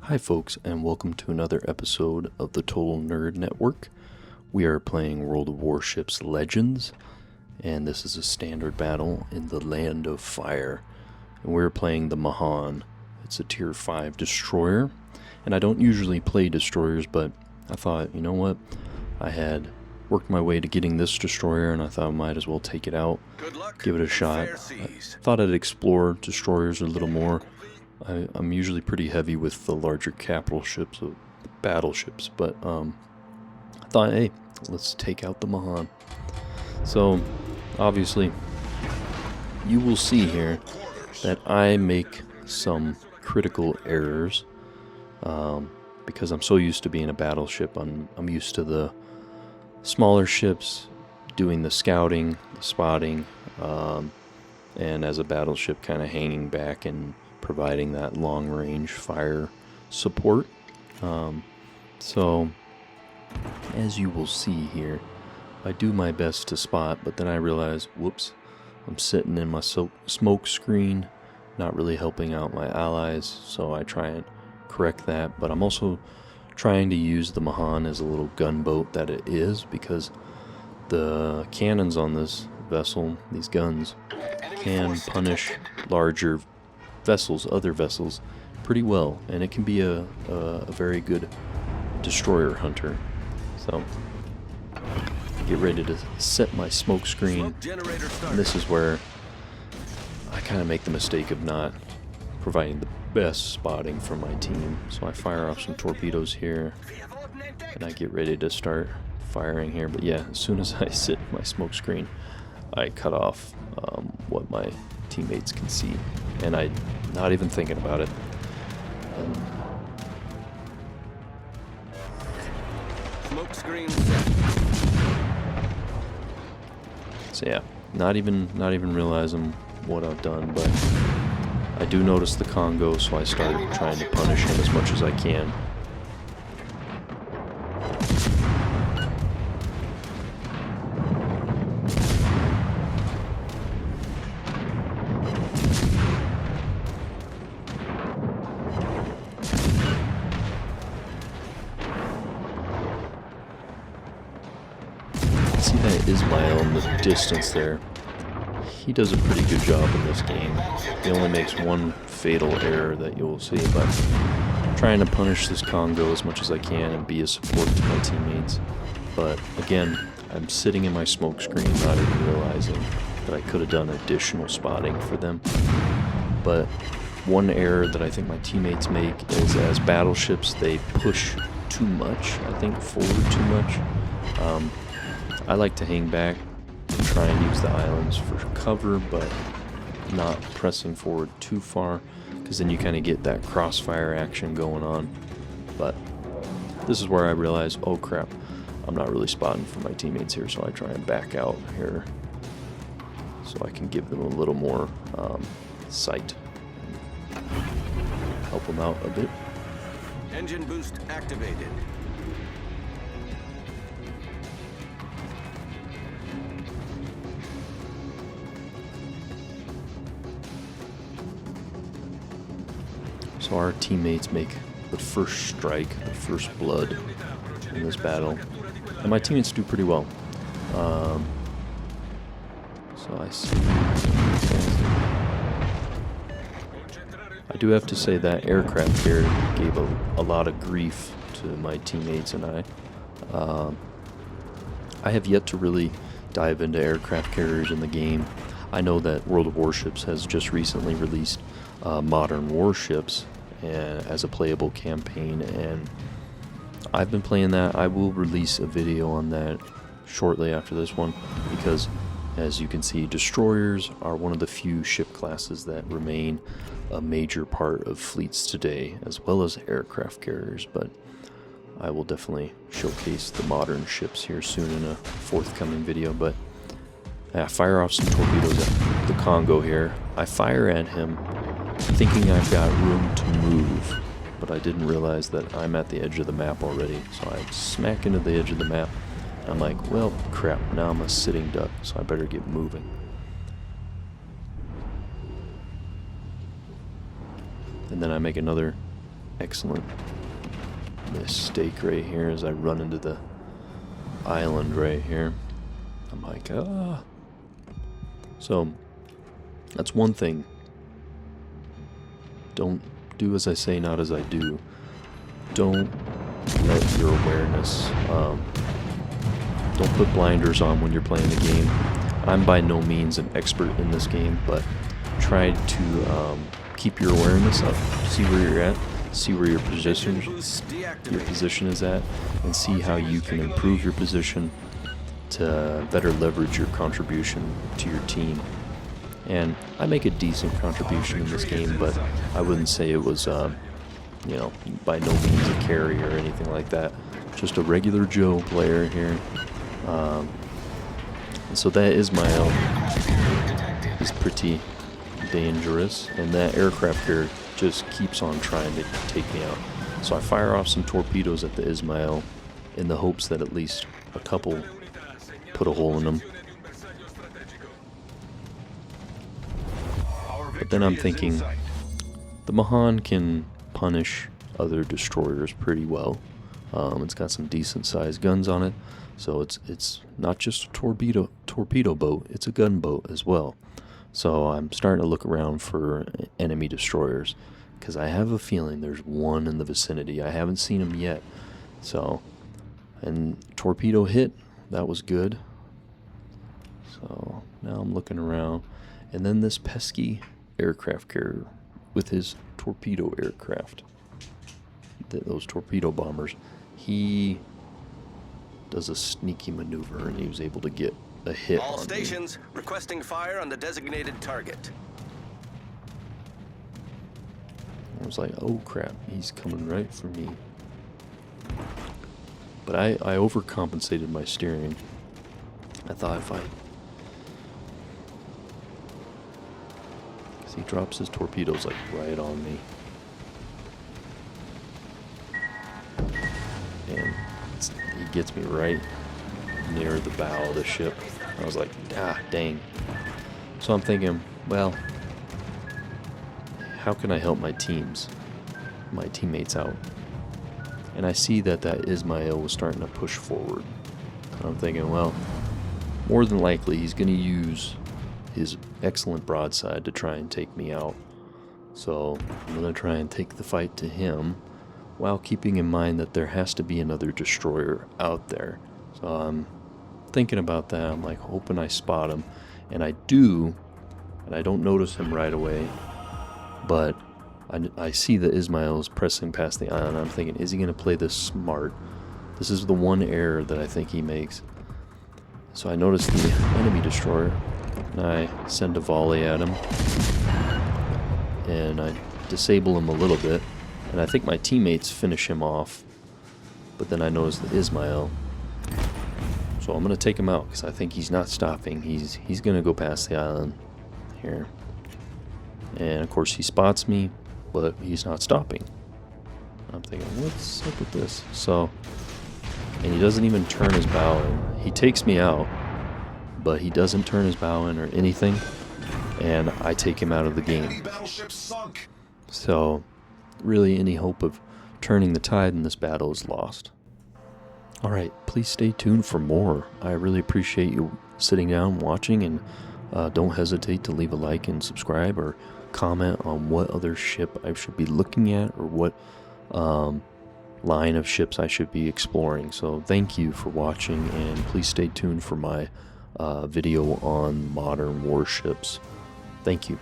Hi folks, and welcome to another episode of the Total Nerd Network. We are playing World of Warships Legends, and this is a standard battle in the Land of Fire. And we're playing the Mahan. It's a tier 5 destroyer, and I don't usually play destroyers, but I thought, you know what, I had worked my way to getting this destroyer, and I thought I might as well take it out, give it a shot. I thought I'd explore destroyers a little more. I'm usually pretty heavy with the larger capital ships, battleships, but I thought, hey, let's take out the Mahan. So, obviously, you will see here that I make some critical errors because I'm so used to being a battleship. I'm used to the smaller ships doing the scouting, the spotting, and as a battleship kind of hanging back and providing that long-range fire support. So, as you will see here, I do my best to spot, but then I realize, whoops, I'm sitting in my smoke screen, not really helping out my allies, so I try and correct that. But I'm also trying to use the Mahan as a little gunboat that it is, because the cannons on this vessel, these guns, can punish larger vessels, other vessels, pretty well, and it can be a very good destroyer hunter. So, get ready to set my smoke screen, and this is where I kind of make the mistake of not providing the best spotting for my team. So I fire off some torpedoes here, and I get ready to start firing here. But yeah, as soon as I sit my smoke screen, I cut off what my teammates can see, and I'm not even thinking about it. Smoke screen set. So yeah, not even realizing what I've done, but I do notice the Congo, so I started trying to punish him as much as I can. See that Ismail in the distance there. He does a pretty good job in this game. He only makes one fatal error that you'll see, but I'm trying to punish this Congo as much as I can and be a support to my teammates. But again, I'm sitting in my smoke screen, not even realizing that I could have done additional spotting for them. But one error that I think my teammates make is, as battleships, they push too much, I think forward too much. I like to hang back and try and use the islands for cover, but not pressing forward too far, because then you kind of get that crossfire action going on. But this is where I realize, oh crap, I'm not really spotting for my teammates here, so I try and back out here so I can give them a little more sight and help them out a bit. Engine boost activated. So our teammates make the first strike, the first blood in this battle, and my teammates do pretty well. So I see. I do have to say that aircraft carrier gave a lot of grief to my teammates and I. I have yet to really dive into aircraft carriers in the game. I know that World of Warships has just recently released modern warships as a playable campaign, and I've been playing that. I will release a video on that shortly after this one, because as you can see, destroyers are one of the few ship classes that remain a major part of fleets today, as well as aircraft carriers. But I will definitely showcase the modern ships here soon in a forthcoming video. But fire off some torpedoes at the Congo here. I fire at him thinking I've got room to move, but I didn't realize that I'm at the edge of the map already. So I smack into the edge of the map. I'm like, well, crap, now I'm a sitting duck, so I better get moving. And then I make another excellent mistake right here as I run into the island right here. I'm like, ah. So, that's one thing. Don't do as I say, not as I do. Don't let your awareness, don't put blinders on when you're playing the game. I'm by no means an expert in this game, but try to keep your awareness up, see where you're at, see where your position is at, and see how you can improve your position to better leverage your contribution to your team. And I make a decent contribution in this game, but I wouldn't say it was, you know, by no means a carry or anything like that. Just a regular Joe player here. So that Ismail is pretty dangerous, and that aircraft here just keeps on trying to take me out. So I fire off some torpedoes at the Ismail in the hopes that at least a couple put a hole in them. But then I'm thinking, the Mahan can punish other destroyers pretty well. It's got some decent sized guns on it, so it's not just a torpedo boat, it's a gunboat as well. So I'm starting to look around for enemy destroyers, because I have a feeling there's one in the vicinity. I haven't seen him yet. So, and torpedo hit, that was good. So now I'm looking around, and then this pesky aircraft carrier with his torpedo aircraft, those torpedo bombers, he does a sneaky maneuver, and he was able to get a hit All on stations me. requesting fire on the designated target. I was like, oh crap, he's coming right for me. But I overcompensated my steering. I thought if he drops his torpedoes like right on me. And he gets me right near the bow of the ship. I was like, ah, dang. So I'm thinking, well, how can I help my teammates out? And I see that Ismail was starting to push forward. And I'm thinking, well, more than likely he's going to use his excellent broadside to try and take me out. So I'm going to try and take the fight to him, while keeping in mind that there has to be another destroyer out there. So I'm thinking about that. I'm like hoping I spot him, and I do, and I don't notice him right away, but I see that Ismail is pressing past the island. I'm thinking, is he going to play this smart? This is the one error that I think he makes. So I notice the enemy destroyer, and I send a volley at him, and I disable him a little bit, and I think my teammates finish him off, but then I notice the Ismail. So I'm going to take him out, because I think he's not stopping. He's going to go past the island here. And of course he spots me, but he's not stopping. I'm thinking, what's up with this? So, and he doesn't even turn his bow in. He takes me out, but he doesn't turn his bow in or anything, and I take him out of the game. So, really any hope of turning the tide in this battle is lost. Alright, please stay tuned for more. I really appreciate you sitting down watching, and don't hesitate to leave a like and subscribe, or comment on what other ship I should be looking at, or what line of ships I should be exploring. So thank you for watching, and please stay tuned for my video on modern warships. Thank you.